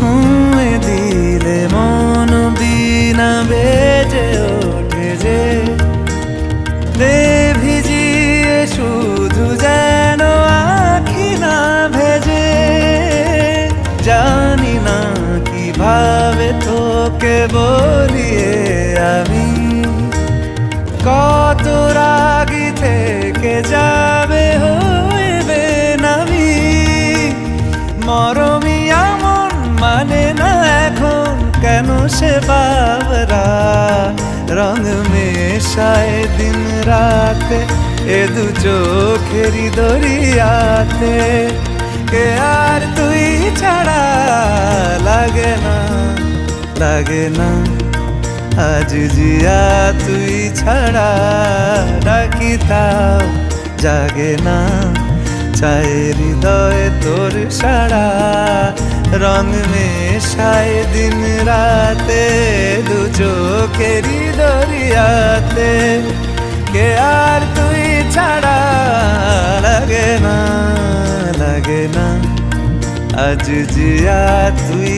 ছুঁয়ে দিলে মন বিনা বেজে ওঠে যে দে ভিজিয়ে শুধু যেন আখি না ভেজে। জানি না কিভাবে তোকে বলিয়ে আমি কত রাগি থেকে যাবে হইবে নামি। মরমি এমন মানে না এখন কেন সে বাবরা রং মেশায় দিন রাতে এ দু চোখেরই দরিয়াতে। কে আর তুই ছাড়া লাগে না লাগে না আজ জিয়া তুই ছাড়া ডাকি তাও জাগে না। চায় হৃদয় তোর সারা রং মেশায় দিন রাতে দু চোখেরই দরিয়াতে। কে আর তুই ছাড়া লাগে না লাগে না আজ জিয়া তুই